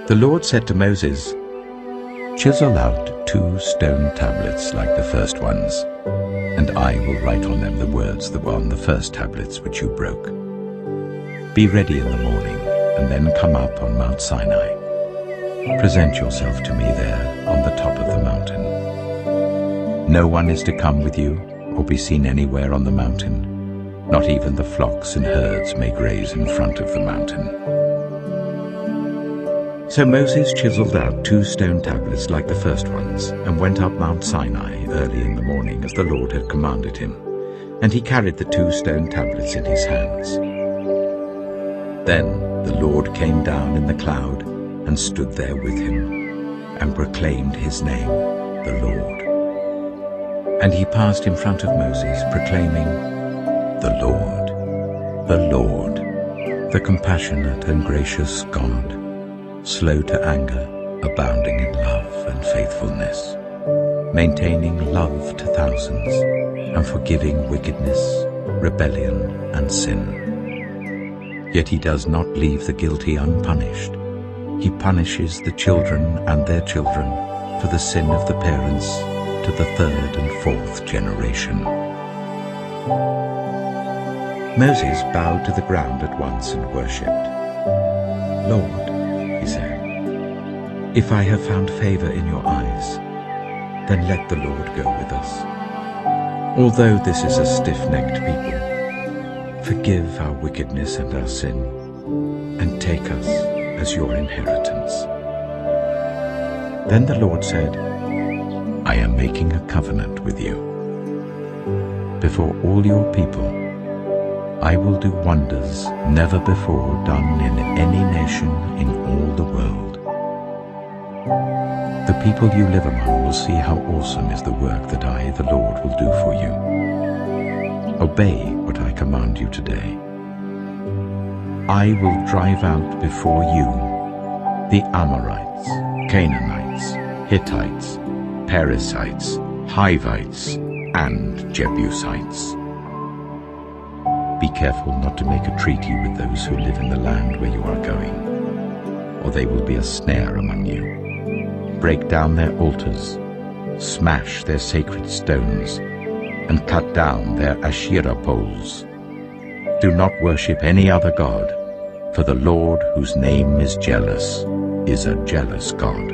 The Lord said to Moses, "Chisel out 2 stone tablets like the first ones, and I will write on them the words that were on the first tablets which you broke. Be ready in the morning, and then come up on Mount Sinai. Present yourself to me there on the top of the mountain. No one is to come with you or be seen anywhere on the mountain. Not even the flocks and herds may graze in front of the mountain." So Moses chiseled out 2 stone tablets like the first ones, and went up Mount Sinai early in the morning as the Lord had commanded him, and he carried the 2 stone tablets in his hands. Then the Lord came down in the cloud and stood there with him, and proclaimed his name, the Lord. And he passed in front of Moses, proclaiming, "The Lord, the compassionate and gracious God, slow to anger, abounding in love and faithfulness, maintaining love to thousands, and forgiving wickedness, rebellion, and sin. Yet he does not leave the guilty unpunished. He punishes the children and their children for the sin of the parents to the 3rd and 4th generation." Moses bowed to the ground at once and worshipped. "Lord," he said, "if I have found favor in your eyes, then let the Lord go with us. Although this is a stiff-necked people, forgive our wickedness and our sin, and take us as your inheritance." Then the Lord said, "I am making a covenant with you. Before all your people, I will do wonders never before done in any nation in all the world. The people you live among will see how awesome is the work that I, the Lord, will do for you. Obey what I command you today. I will drive out before you the Amorites, Canaanites, Hittites, Perizzites, Hivites, and Jebusites. Be careful not to make a treaty with those who live in the land where you are going, or they will be a snare among you. Break down their altars, smash their sacred stones, and cut down their Asherah poles. Do not worship any other god, for the Lord, whose name is jealous, is a jealous God.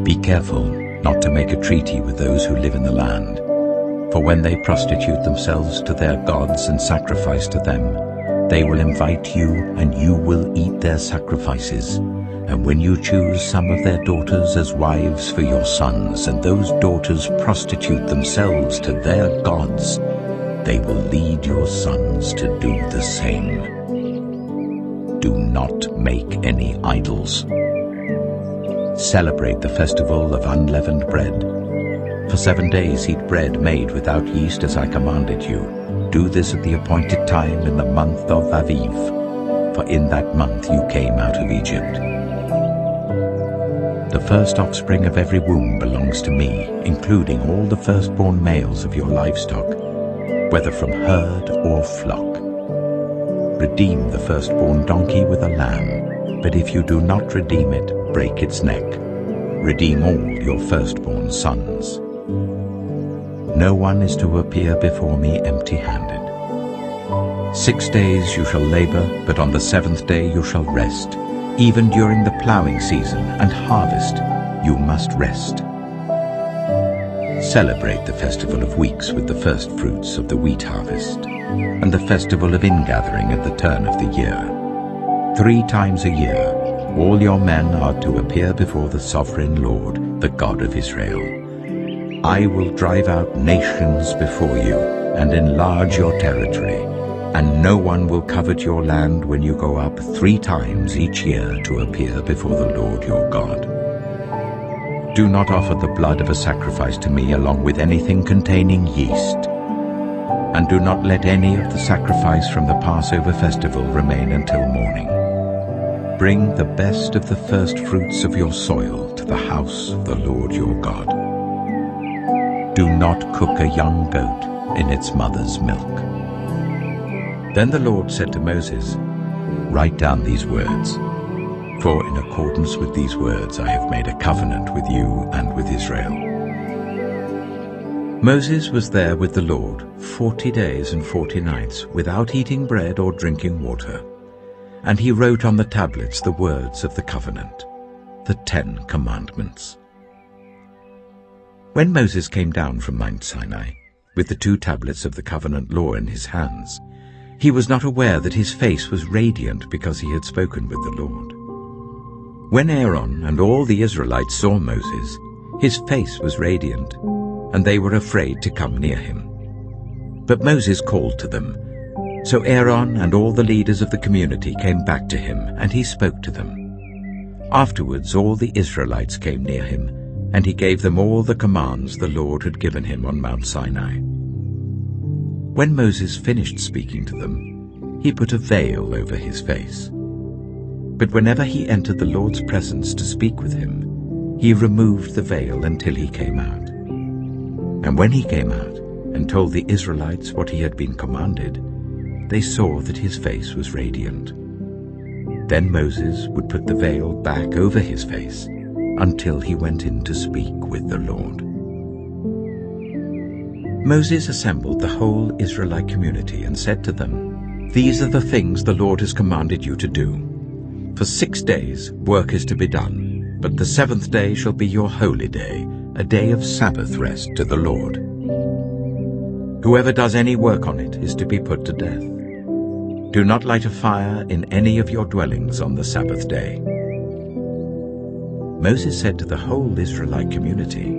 Be careful not to make a treaty with those who live in the land, for when they prostitute themselves to their gods and sacrifice to them, they will invite you, and you will eat their sacrifices. And when you choose some of their daughters as wives for your sons, and those daughters prostitute themselves to their gods, they will lead your sons to do the same. Do not make any idols. Celebrate the festival of unleavened bread. For 7 days eat bread made without yeast as I commanded you. Do this at the appointed time in the month of Aviv, for in that month you came out of Egypt. The first offspring of every womb belongs to me, including all the firstborn males of your livestock, whether from herd or flock. Redeem the firstborn donkey with a lamb, but if you do not redeem it, break its neck. Redeem all your firstborn sons. No one is to appear before me empty-handed. 6 days you shall labor, but on the 7th day you shall rest. Even during the plowing season and harvest, you must rest. Celebrate the festival of weeks with the first fruits of the wheat harvest, and the festival of ingathering at the turn of the year. 3 times a year, all your men are to appear before the sovereign Lord, the God of Israel. I will drive out nations before you and enlarge your territory, and no one will covet your land when you go up 3 times each year to appear before the Lord your God. Do not offer the blood of a sacrifice to me along with anything containing yeast, and do not let any of the sacrifice from the Passover festival remain until morning. Bring the best of the first fruits of your soil to the house of the Lord your God. Do not cook a young goat in its mother's milk. Then the Lord said to Moses, "Write down these words, For in accordance with these words I have made a covenant with you and with Israel. Moses was there with the Lord 40 days and 40 nights, without eating bread or drinking water. And he wrote on the tablets the words of the covenant, the 10 Commandments. When Moses came down from Mount Sinai, with the 2 tablets of the covenant law in his hands, he was not aware that his face was radiant because he had spoken with the Lord. When Aaron and all the Israelites saw Moses, his face was radiant, and they were afraid to come near him. But Moses called to them. So Aaron and all the leaders of the community came back to him, and he spoke to them. Afterwards all the Israelites came near him, and he gave them all the commands the Lord had given him on Mount Sinai. When Moses finished speaking to them, he put a veil over his face. But whenever he entered the Lord's presence to speak with him, he removed the veil until he came out. And when he came out and told the Israelites what he had been commanded, they saw that his face was radiant. Then Moses would put the veil back over his face until he went in to speak with the Lord. Moses assembled the whole Israelite community and said to them, "These are the things the Lord has commanded you to do. For 6 days work is to be done, but the 7th day shall be your holy day, a day of Sabbath rest to the Lord. Whoever does any work on it is to be put to death. Do not light a fire in any of your dwellings on the Sabbath day." Moses said to the whole Israelite community,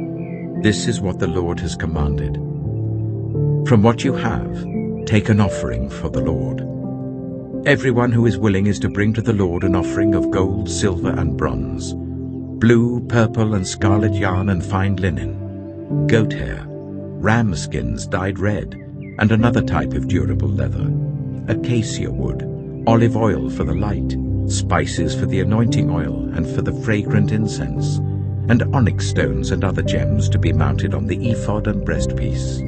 "This is what the Lord has commanded. From what you have, take an offering for the Lord. Everyone who is willing is to bring to the Lord an offering of gold, silver, and bronze, blue, purple, and scarlet yarn and fine linen, goat hair, ram skins dyed red, and another type of durable leather, acacia wood, olive oil for the light, spices for the anointing oil and for the fragrant incense, and onyx stones and other gems to be mounted on the ephod and breastpiece.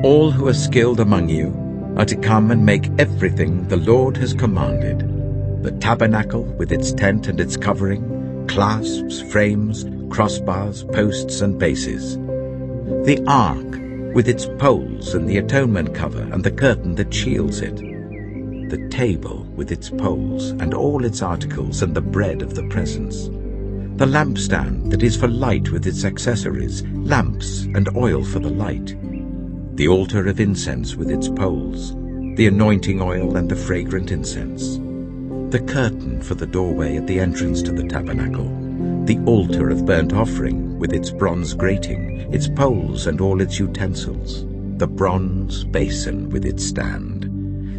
All who are skilled among you are to come and make everything the Lord has commanded: the tabernacle with its tent and its covering, clasps, frames, crossbars, posts, and bases, the ark with its poles and the atonement cover and the curtain that shields it, the table with its poles and all its articles and the bread of the presence, the lampstand that is for light with its accessories, lamps and oil for the light, the altar of incense with its poles, the anointing oil and the fragrant incense, the curtain for the doorway at the entrance to the tabernacle, the altar of burnt offering with its bronze grating, its poles and all its utensils, the bronze basin with its stand,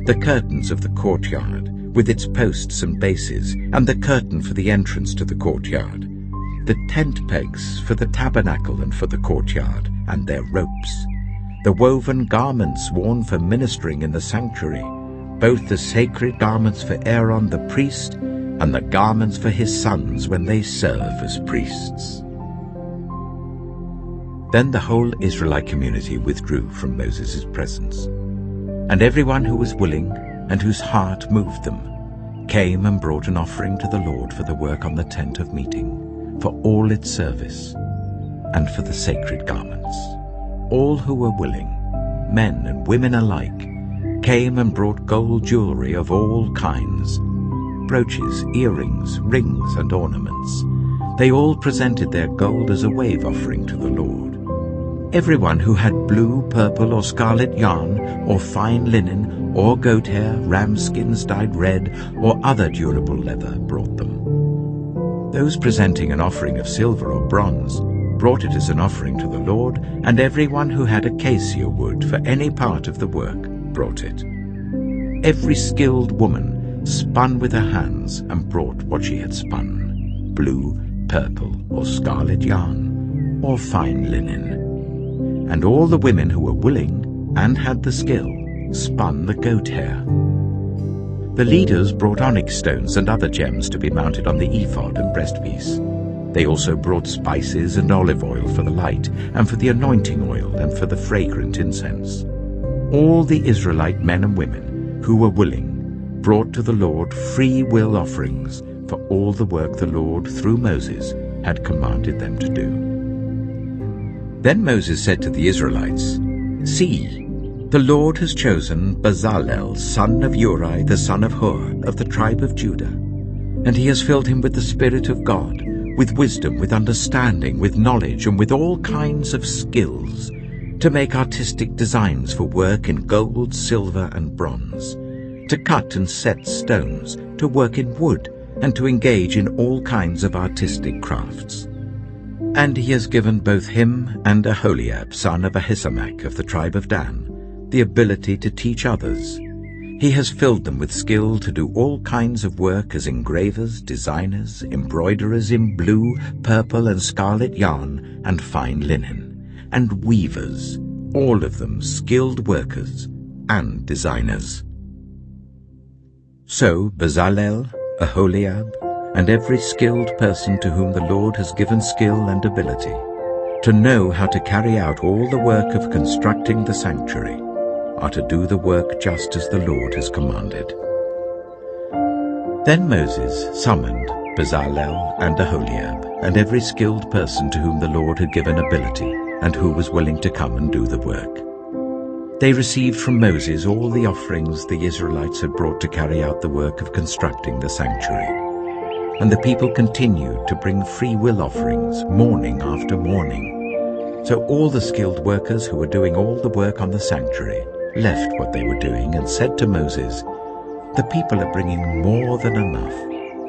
the curtains of the courtyard with its posts and bases, and the curtain for the entrance to the courtyard, the tent pegs for the tabernacle and for the courtyard, and their ropes, the woven garments worn for ministering in the sanctuary, both the sacred garments for Aaron the priest and the garments for his sons when they serve as priests. Then the whole Israelite community withdrew from Moses' presence, and everyone who was willing and whose heart moved them came and brought an offering to the Lord for the work on the tent of meeting, for all its service, and for the sacred garments. All who were willing, men and women alike, came and brought gold jewelry of all kinds, brooches, earrings, rings, and ornaments. They all presented their gold as a wave offering to the Lord. Everyone who had blue, purple, or scarlet yarn, or fine linen, or goat hair, ram skins dyed red, or other durable leather brought them. Those presenting an offering of silver or bronze brought it as an offering to the Lord, and everyone who had acacia wood for any part of the work brought it. Every skilled woman spun with her hands and brought what she had spun, blue, purple, or scarlet yarn, or fine linen. And all the women who were willing and had the skill spun the goat hair. The leaders brought onyx stones and other gems to be mounted on the ephod and breastpiece. They also brought spices and olive oil for the light, and for the anointing oil, and for the fragrant incense. All the Israelite men and women who were willing brought to the Lord free will offerings for all the work the Lord, through Moses, had commanded them to do. Then Moses said to the Israelites, "See, the Lord has chosen Bezalel, son of Uri, the son of Hur, of the tribe of Judah, and he has filled him with the Spirit of God, with wisdom, with understanding, with knowledge, and with all kinds of skills, to make artistic designs for work in gold, silver, and bronze, to cut and set stones, to work in wood, and to engage in all kinds of artistic crafts. And he has given both him and Aholiab, son of Ahisamach of the tribe of Dan, the ability to teach others. He has filled them with skill to do all kinds of work as engravers, designers, embroiderers in blue, purple, and scarlet yarn and fine linen, and weavers, all of them skilled workers and designers." So Bezalel, Aholiab, and every skilled person to whom the Lord has given skill and ability, to know how to carry out all the work of constructing the sanctuary, are to do the work just as the Lord has commanded. Then Moses summoned Bezalel and Aholiab, and every skilled person to whom the Lord had given ability, and who was willing to come and do the work. They received from Moses all the offerings the Israelites had brought to carry out the work of constructing the sanctuary. And the people continued to bring free will offerings morning after morning. So all the skilled workers who were doing all the work on the sanctuary left what they were doing and said to Moses, "The people are bringing more than enough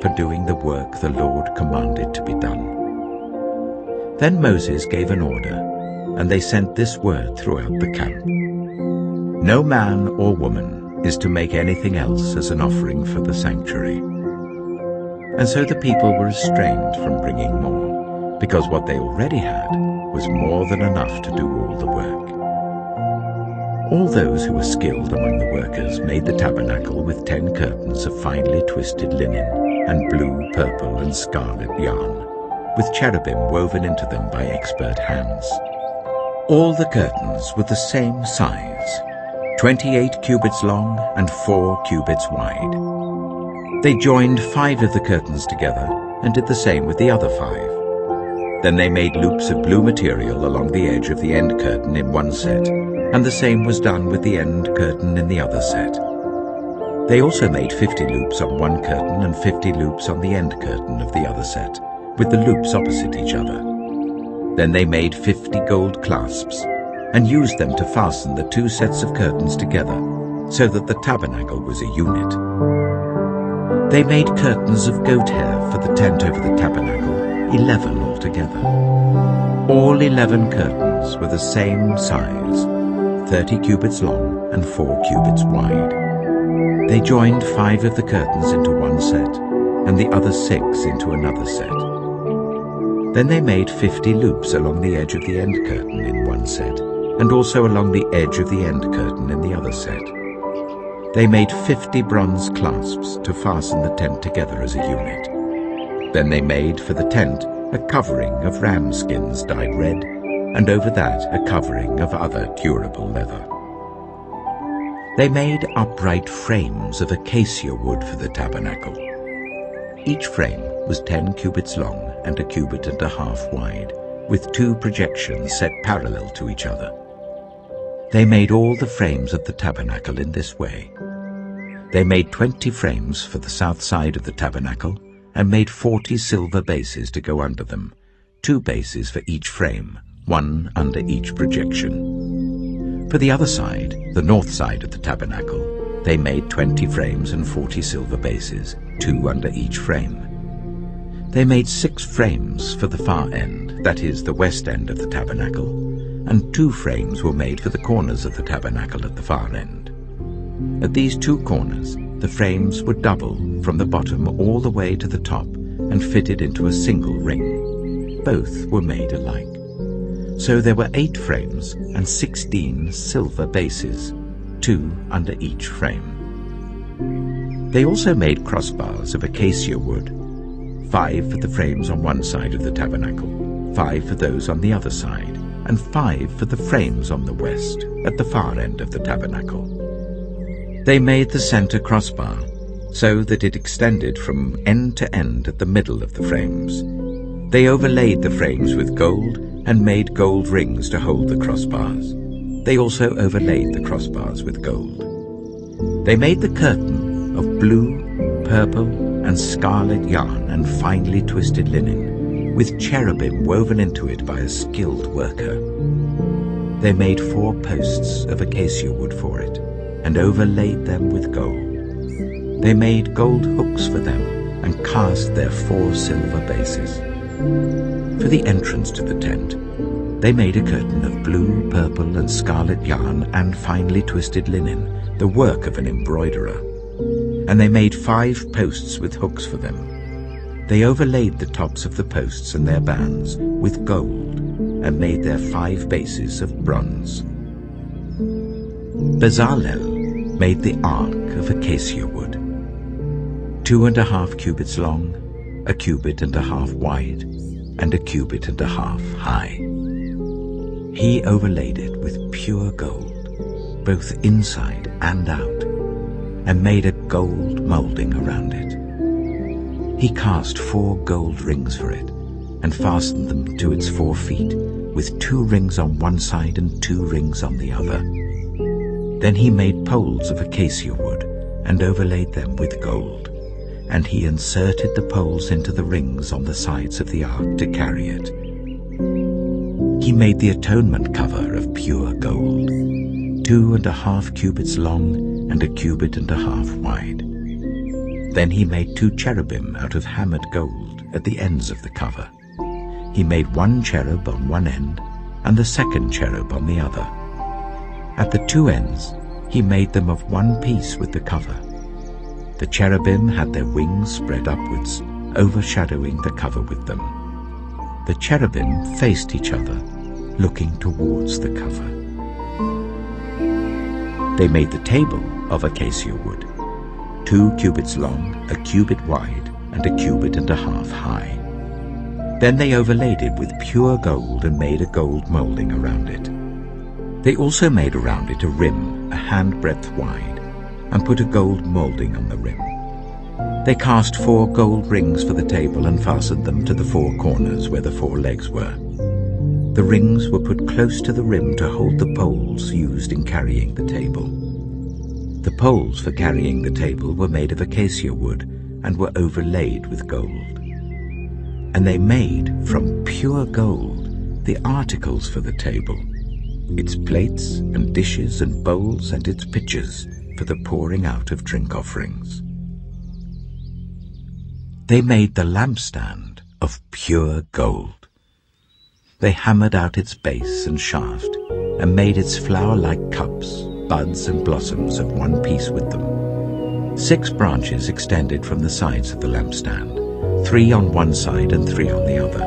for doing the work the Lord commanded to be done." Then Moses gave an order, and they sent this word throughout the camp: "No man or woman is to make anything else as an offering for the sanctuary." And so the people were restrained from bringing more, because what they already had was more than enough to do all the work. All those who were skilled among the workers made the tabernacle with 10 curtains of finely twisted linen and blue, purple, and scarlet yarn, with cherubim woven into them by expert hands. All the curtains were the same size, 28 cubits long and 4 cubits wide. They joined 5 of the curtains together and did the same with the other 5. Then they made loops of blue material along the edge of the end curtain in one set, and the same was done with the end curtain in the other set. They also made 50 loops on one curtain and 50 loops on the end curtain of the other set, with the loops opposite each other. Then they made 50 gold clasps, and used them to fasten the 2 sets of curtains together, so that the tabernacle was a unit. They made curtains of goat hair for the tent over the tabernacle, 11 altogether. All 11 curtains were the same size, 30 cubits long and 4 cubits wide. They joined 5 of the curtains into one set, and the other 6 into another set. Then they made 50 loops along the edge of the end curtain in one set, and also along the edge of the end curtain in the other set. They made 50 bronze clasps to fasten the tent together as a unit. Then they made for the tent a covering of ram skins dyed red, and over that a covering of other durable leather. They made upright frames of acacia wood for the tabernacle. Each frame was 10 cubits long and 1.5 cubits wide, with 2 projections set parallel to each other. They made all the frames of the tabernacle in this way. They made 20 frames for the south side of the tabernacle, and made 40 silver bases to go under them, 2 bases for each frame, 1 under each projection. For the other side, the north side of the tabernacle, they made 20 frames and 40 silver bases, 2 under each frame. They made 6 frames for the far end, that is, the west end of the tabernacle, and 2 frames were made for the corners of the tabernacle at the far end. At these 2 corners, the frames were double from the bottom all the way to the top and fitted into a single ring. Both were made alike. So there were 8 frames and 16 silver bases, 2 under each frame. They also made crossbars of acacia wood, 5 for the frames on one side of the tabernacle, 5 for those on the other side, and 5 for the frames on the west, at the far end of the tabernacle. They made the center crossbar so that it extended from end to end at the middle of the frames. They overlaid the frames with gold and made gold rings to hold the crossbars. They also overlaid the crossbars with gold. They made the curtain of blue, purple, and scarlet yarn and finely twisted linen, with cherubim woven into it by a skilled worker. They made 4 posts of acacia wood for it, and overlaid them with gold. They made gold hooks for them, and cast their 4 silver bases. For the entrance to the tent, they made a curtain of blue, purple, and scarlet yarn and finely twisted linen, the work of an embroiderer. And they made 5 posts with hooks for them. They overlaid the tops of the posts and their bands with gold, and made their 5 bases of bronze. Bezalel made the ark of acacia wood, 2.5 cubits long, 1.5 cubits wide, and 1.5 cubits high. He overlaid it with pure gold, both inside and out, and made a gold molding around it. He cast 4 gold rings for it, and fastened them to its 4 feet, with 2 rings on one side and 2 rings on the other. Then he made poles of acacia wood, and overlaid them with gold, and he inserted the poles into the rings on the sides of the ark to carry it. He made the atonement cover of pure gold, 2.5 cubits long and 1.5 cubits wide. Then he made 2 cherubim out of hammered gold at the ends of the cover. He made 1 cherub on one end and the 2nd cherub on the other. At the 2 ends he made them of one piece with the cover. The cherubim had their wings spread upwards, overshadowing the cover with them. The cherubim faced each other, looking towards the cover. They made the table of acacia wood, 2 cubits long, 1 cubit wide, and 1.5 cubits high. Then they overlaid it with pure gold and made a gold molding around it. They also made around it a rim, a handbreadth wide, and put a gold molding on the rim. They cast 4 gold rings for the table and fastened them to the 4 corners where the 4 legs were. The rings were put close to the rim to hold the poles used in carrying the table. The poles for carrying the table were made of acacia wood and were overlaid with gold. And they made from pure gold the articles for the table, its plates and dishes and bowls and its pitchers for the pouring out of drink offerings. They made the lampstand of pure gold. They hammered out its base and shaft, and made its flower-like cups, buds and blossoms of one piece with them. 6 branches extended from the sides of the lampstand, 3 on one side and 3 on the other.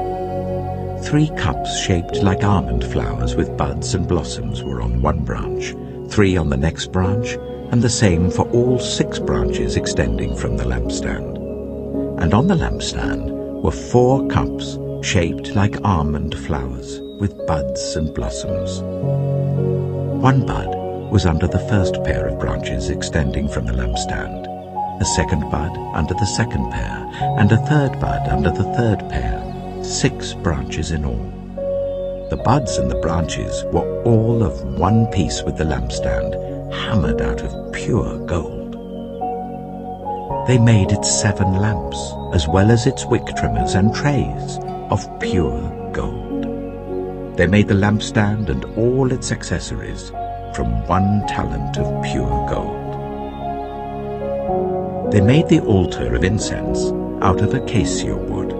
3 cups shaped like almond flowers with buds and blossoms were on one branch, 3 on the next branch, and the same for all 6 branches extending from the lampstand. And on the lampstand were 4 cups shaped like almond flowers with buds and blossoms. 1 bud was under the first pair of branches extending from the lampstand, a 2nd bud under the 2nd pair, and a 3rd bud under the 3rd pair, 6 branches in all. The buds and the branches were all of one piece with the lampstand, hammered out of pure gold. They made its 7 lamps, as well as its wick trimmers and trays, of pure gold. They made the lampstand and all its accessories from 1 talent of pure gold. They made the altar of incense out of acacia wood.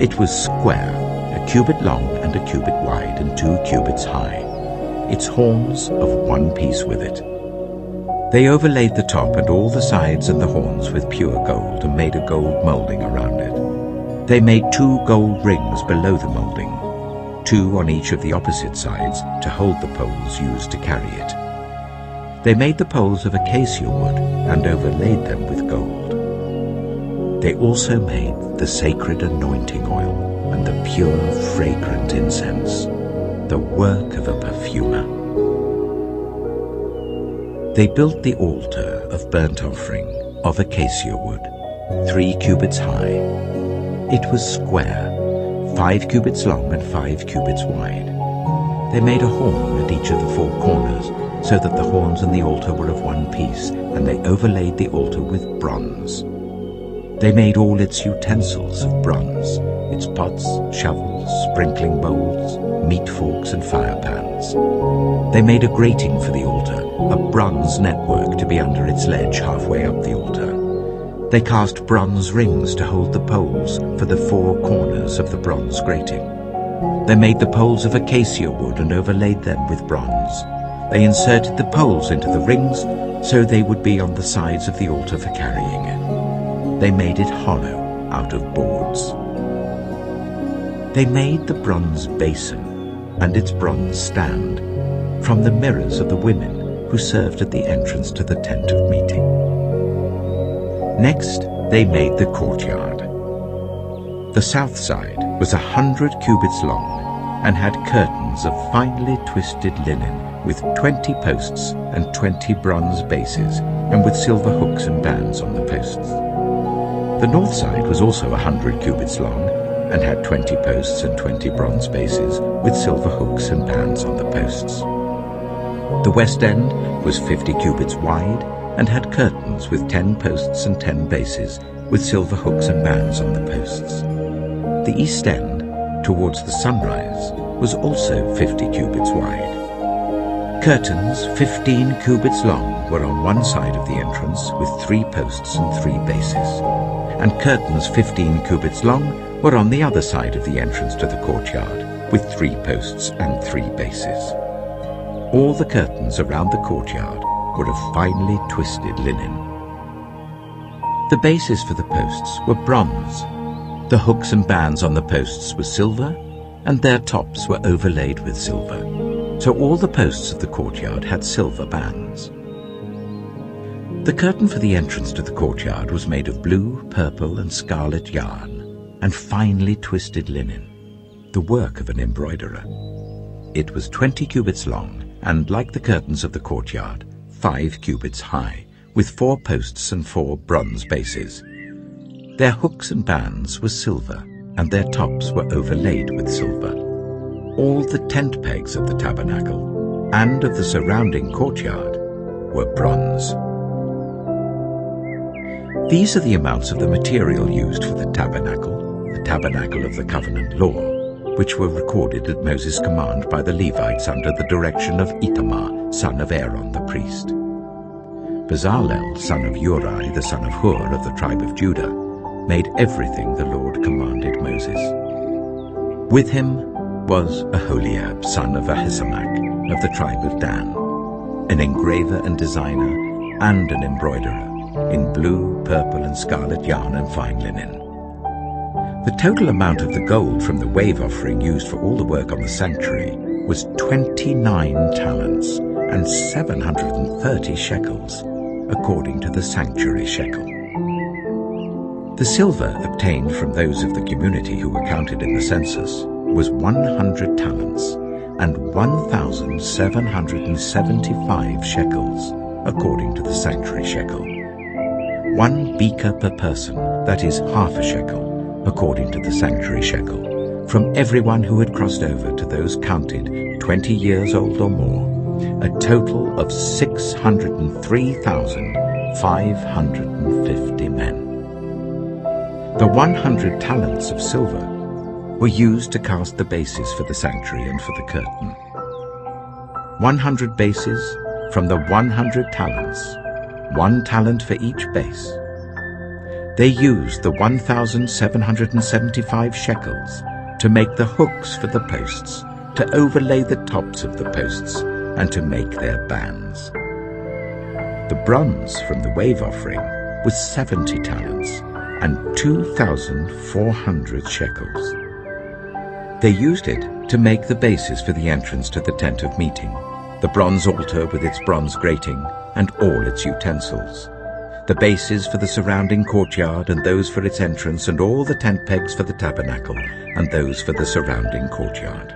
It was square, 1 cubit long and 1 cubit wide and 2 cubits high, its horns of one piece with it. They overlaid the top and all the sides and the horns with pure gold and made a gold molding around it. They made 2 gold rings below the molding, 2 on each of the opposite sides to hold the poles used to carry it. They made the poles of acacia wood and overlaid them with gold. They also made the sacred anointing oil and the pure fragrant incense, the work of a perfumer. They built the altar of burnt offering of acacia wood, 3 cubits high. It was square, 5 cubits long and 5 cubits wide. They made a horn at each of the 4 corners, so that the horns and the altar were of one piece, and they overlaid the altar with bronze. They made all its utensils of bronze, its pots, shovels, sprinkling bowls, meat forks and fire pans. They made a grating for the altar, a bronze network to be under its ledge halfway up the altar. They cast bronze rings to hold the poles for the 4 corners of the bronze grating. They made the poles of acacia wood and overlaid them with bronze. They inserted the poles into the rings so they would be on the sides of the altar for carrying it. They made it hollow out of boards. They made the bronze basin and its bronze stand from the mirrors of the women who served at the entrance to the tent of meeting. Next, they made the courtyard. The south side was 100 cubits long and had curtains of finely twisted linen with 20 posts and 20 bronze bases, and with silver hooks and bands on the posts. The north side was also 100 cubits long and had 20 posts and 20 bronze bases, with silver hooks and bands on the posts. The west end was 50 cubits wide and had curtains with 10 posts and 10 bases, with silver hooks and bands on the posts. The east end, towards the sunrise, was also 50 cubits wide. Curtains 15 cubits long were on one side of the entrance with 3 posts and 3 bases, and curtains 15 cubits long were on the other side of the entrance to the courtyard with 3 posts and 3 bases. All the curtains around the courtyard were of finely twisted linen. The bases for the posts were bronze. The hooks and bands on the posts were silver, and their tops were overlaid with silver. So all the posts of the courtyard had silver bands. The curtain for the entrance to the courtyard was made of blue, purple, and scarlet yarn, and finely twisted linen, the work of an embroiderer. It was 20 cubits long, and, like the curtains of the courtyard, 5 cubits high, with 4 posts and 4 bronze bases. Their hooks and bands were silver, and their tops were overlaid with silver. All the tent pegs of the tabernacle and of the surrounding courtyard were bronze. These are the amounts of the material used for the tabernacle of the covenant law, which were recorded at Moses' command by the Levites under the direction of Itamar, son of Aaron the priest. Bezalel, son of Uri, the son of Hur of the tribe of Judah, made everything the Lord commanded Moses. With him was Aholiab, son of Ahisamach, of the tribe of Dan, an engraver and designer and an embroiderer, in blue, purple, and scarlet yarn and fine linen. The total amount of the gold from the wave offering used for all the work on the sanctuary was 29 talents and 730 shekels, according to the sanctuary shekel. The silver obtained from those of the community who were counted in the census was 100 talents and 1,775 shekels, according to the sanctuary shekel. 1 beaker per person, that is half a shekel, according to the sanctuary shekel, from everyone who had crossed over to those counted 20 years old or more, a total of 603,550 men. The 100 talents of silver were used to cast the bases for the sanctuary and for the curtain. 100 bases from the 100 talents, 1 talent for each base. They used the 1,775 shekels to make the hooks for the posts, to overlay the tops of the posts, and to make their bands. The bronze from the wave offering was 70 talents and 2,400 shekels. They used it to make the bases for the entrance to the tent of meeting, the bronze altar with its bronze grating and all its utensils, the bases for the surrounding courtyard and those for its entrance, and all the tent pegs for the tabernacle and those for the surrounding courtyard.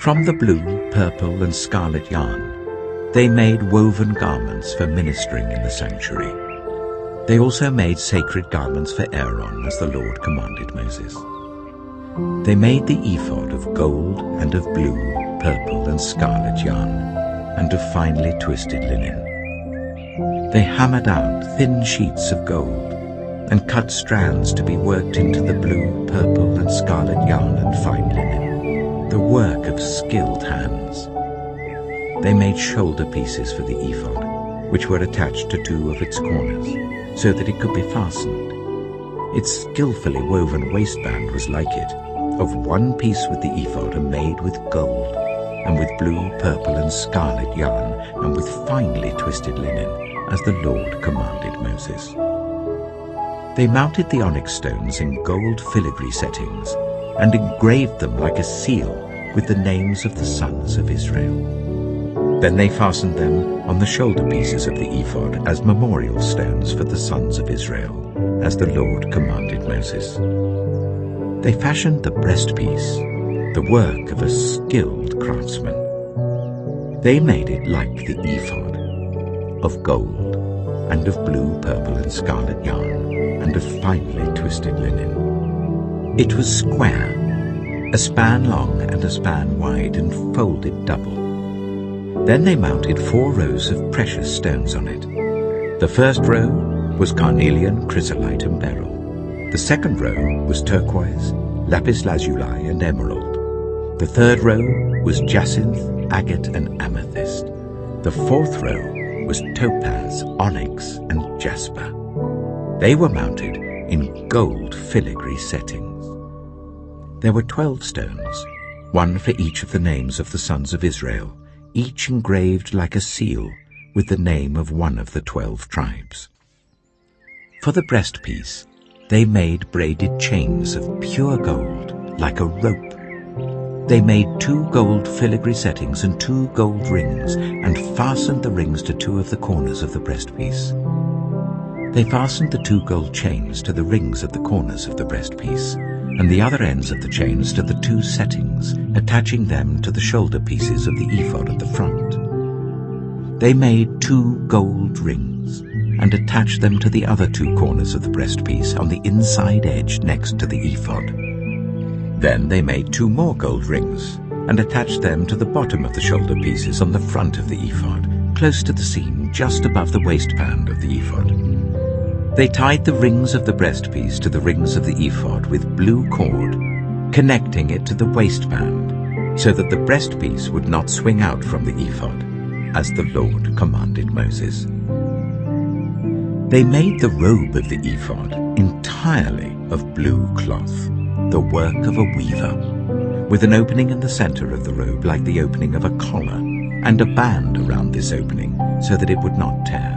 From the blue, purple, and scarlet yarn, They made woven garments for ministering in the sanctuary. They also made sacred garments for Aaron, as the Lord commanded Moses. They made the ephod of gold and of blue, purple and scarlet yarn, and of finely twisted linen. They hammered out thin sheets of gold and cut strands to be worked into the blue, purple and scarlet yarn and fine linen, the work of skilled hands. They made shoulder pieces for the ephod, which were attached to 2 of its corners, so that it could be fastened. Its skillfully woven waistband was like it, of 1 piece with the ephod and made with gold, and with blue, purple and scarlet yarn, and with finely twisted linen, as the Lord commanded Moses. They mounted the onyx stones in gold filigree settings, and engraved them like a seal with the names of the sons of Israel. Then they fastened them on the shoulder pieces of the ephod as memorial stones for the sons of Israel, as the Lord commanded Moses. They fashioned the breastpiece, the work of a skilled craftsman. They made it like the ephod, of gold, and of blue, purple and scarlet yarn, and of finely twisted linen. It was square, a span long and a span wide, and folded double. Then they mounted 4 rows of precious stones on it. The first row was carnelian, chrysolite and beryl. The second row was turquoise, lapis lazuli and emerald. The third row was jacinth, agate and amethyst. The fourth row was topaz, onyx and jasper. They were mounted in gold filigree settings. There were 12 stones, 1 for each of the names of the sons of Israel, each engraved like a seal with the name of 1 of the 12 tribes. For the breastpiece, they made braided chains of pure gold, like a rope. They made 2 gold filigree settings and 2 gold rings, and fastened the rings to 2 of the corners of the breastpiece. They fastened the 2 gold chains to the rings of the corners of the breastpiece, and the other ends of the chains to the 2 settings, attaching them to the shoulder pieces of the ephod at the front. They made 2 gold rings, and attached them to the other 2 corners of the breastpiece on the inside edge next to the ephod. Then they made 2 more gold rings, and attached them to the bottom of the shoulder pieces on the front of the ephod, close to the seam just above the waistband of the ephod. They tied the rings of the breastpiece to the rings of the ephod with blue cord, connecting it to the waistband, so that the breastpiece would not swing out from the ephod, as the Lord commanded Moses. They made the robe of the ephod entirely of blue cloth, the work of a weaver, with an opening in the center of the robe like the opening of a collar, and a band around this opening so that it would not tear.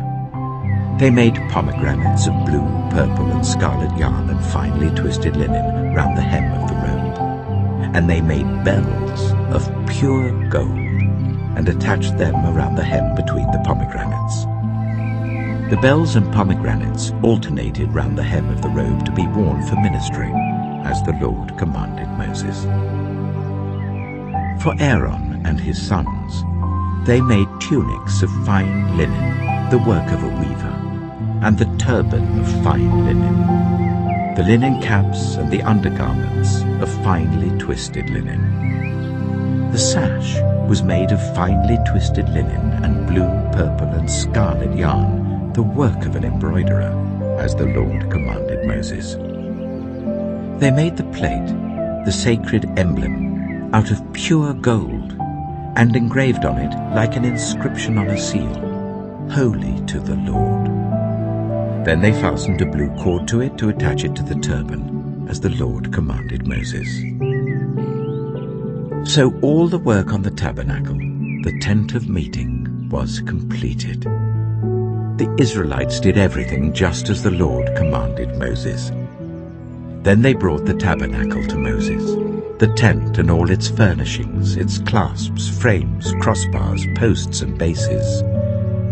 They made pomegranates of blue, purple and scarlet yarn and finely twisted linen round the hem of the robe. And they made bells of pure gold, and attached them around the hem between the pomegranates. The bells and pomegranates alternated round the hem of the robe to be worn for ministering, as the Lord commanded Moses. For Aaron and his sons, they made tunics of fine linen, the work of a weaver, and the turban of fine linen, the linen caps and the undergarments of finely twisted linen. The sash was made of finely twisted linen and blue, purple and scarlet yarn, the work of an embroiderer, as the Lord commanded Moses. They made the plate, the sacred emblem, out of pure gold, and engraved on it like an inscription on a seal, "Holy to the Lord." Then they fastened a blue cord to it to attach it to the turban, as the Lord commanded Moses. So all the work on the tabernacle, the tent of meeting, was completed. The Israelites did everything just as the Lord commanded Moses. Then they brought the tabernacle to Moses, the tent and all its furnishings, its clasps, frames, crossbars, posts and bases,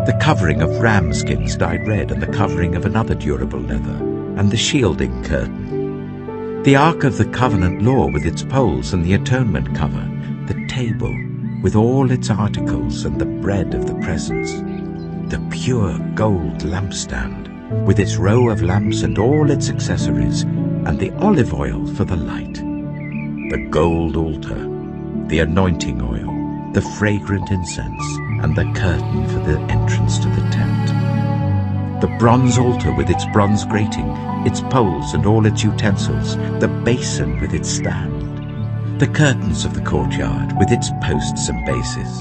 the covering of ram skins dyed red and the covering of another durable leather, and the shielding curtain, the Ark of the Covenant law with its poles and the atonement cover, the table, with all its articles and the bread of the presence, the pure gold lampstand, with its row of lamps and all its accessories, and the olive oil for the light, the gold altar, the anointing oil, the fragrant incense, and the curtain for the entrance to the tent, the bronze altar with its bronze grating, its poles and all its utensils, the basin with its stand, the curtains of the courtyard with its posts and bases,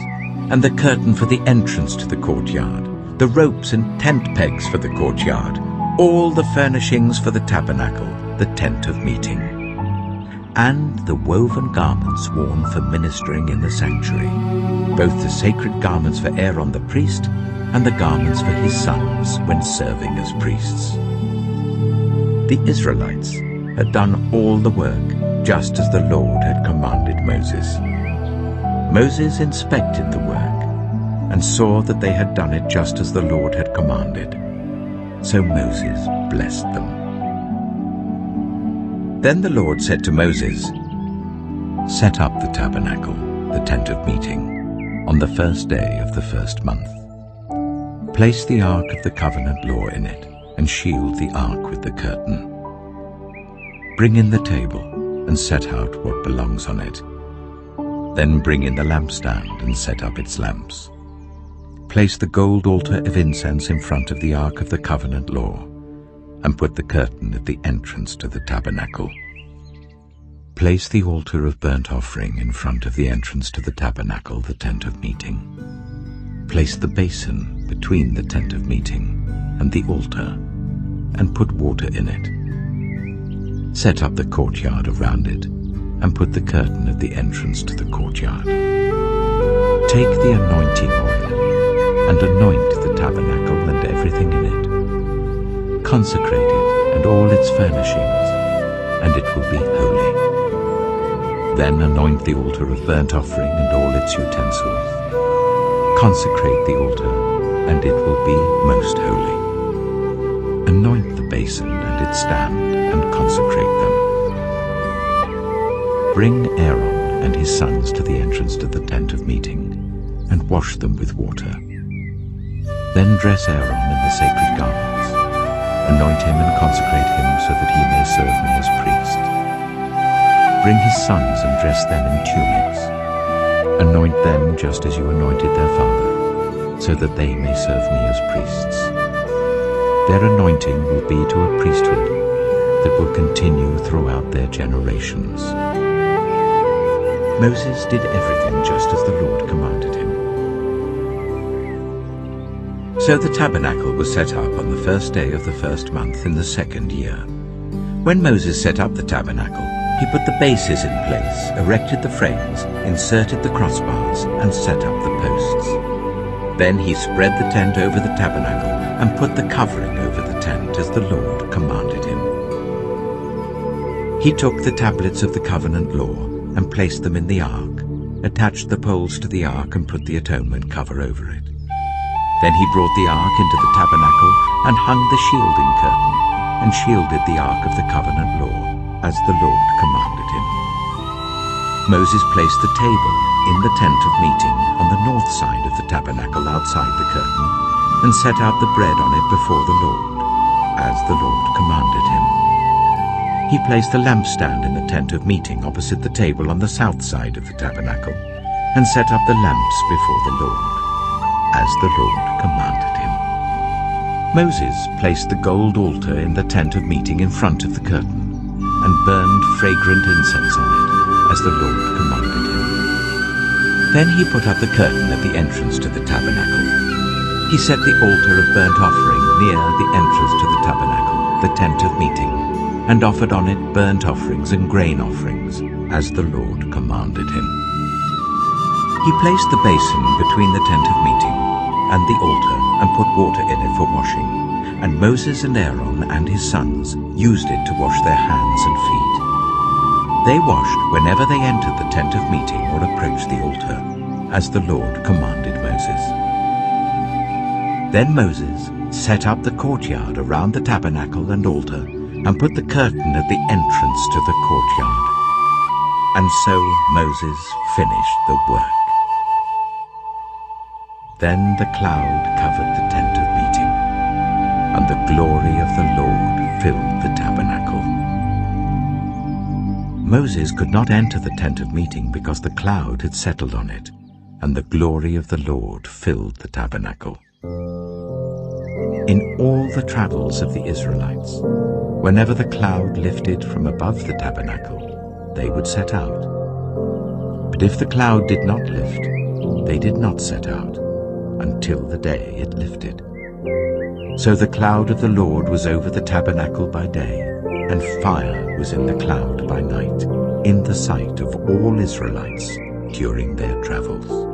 and the curtain for the entrance to the courtyard, the ropes and tent pegs for the courtyard, all the furnishings for the tabernacle, the tent of meeting, and the woven garments worn for ministering in the sanctuary, both the sacred garments for Aaron the priest and the garments for his sons when serving as priests. The Israelites had done all the work just as the Lord had commanded Moses. Moses inspected the work and saw that they had done it just as the Lord had commanded. So Moses blessed them. Then the Lord said to Moses, "Set up the tabernacle, the tent of meeting, on the first day of the first month. Place the ark of the covenant law in it, and shield the ark with the curtain. Bring in the table, and set out what belongs on it. Then bring in the lampstand, and set up its lamps. Place the gold altar of incense in front of the ark of the covenant law, and put the curtain at the entrance to the tabernacle. Place the altar of burnt offering in front of the entrance to the tabernacle, the tent of meeting. Place the basin between the tent of meeting and the altar, and put water in it. Set up the courtyard around it, and put the curtain at the entrance to the courtyard. Take the anointing oil, and anoint the tabernacle and everything in it. Consecrate it and all its furnishings, and it will be holy. Then anoint the altar of burnt offering and all its utensils. Consecrate the altar, and it will be most holy. Anoint the basin and its stand, and consecrate them. Bring Aaron and his sons to the entrance to the tent of meeting, and wash them with water. Then dress Aaron in the sacred garments. Anoint him and consecrate him so that he may serve me as priest. Bring his sons and dress them in tunics. Anoint them just as you anointed their father, so that they may serve me as priests. Their anointing will be to a priesthood that will continue throughout their generations. Moses did everything just as the Lord commanded him. So the tabernacle was set up on the first day of the first month in the second year. When Moses set up the tabernacle, he put the bases in place, erected the frames, inserted the crossbars, and set up the posts. Then he spread the tent over the tabernacle and put the covering over the tent as the Lord commanded him. He took the tablets of the covenant law and placed them in the ark, attached the poles to the ark and put the atonement cover over it. Then he brought the ark into the tabernacle and hung the shielding curtain and shielded the ark of the covenant law as the Lord commanded him. Moses placed the table in the tent of meeting on the north side of the tabernacle outside the curtain and set out the bread on it before the Lord, as the Lord commanded him. He placed the lampstand in the tent of meeting opposite the table on the south side of the tabernacle and set up the lamps before the Lord, as the Lord commanded him. Moses placed the gold altar in the tent of meeting in front of the curtain and burned fragrant incense on it, as the Lord commanded him. Then he put up the curtain at the entrance to the tabernacle. He set the altar of burnt offering near the entrance to the tabernacle, the tent of meeting, and offered on it burnt offerings and grain offerings, as the Lord commanded him. He placed the basin between the tent of meeting and the altar and put water in it for washing, and Moses and Aaron and his sons used it to wash their hands and feet. They washed whenever they entered the tent of meeting or approached the altar, as the Lord commanded Moses. Then Moses set up the courtyard around the tabernacle and altar and put the curtain at the entrance to the courtyard. And so Moses finished the work. Then the cloud covered the tent of meeting, and the glory of the Lord filled the tabernacle. Moses could not enter the tent of meeting because the cloud had settled on it, and the glory of the Lord filled the tabernacle. In all the travels of the Israelites, whenever the cloud lifted from above the tabernacle, they would set out. But if the cloud did not lift, they did not set out until the day it lifted. So the cloud of the Lord was over the tabernacle by day, and fire was in the cloud by night, in the sight of all Israelites during their travels.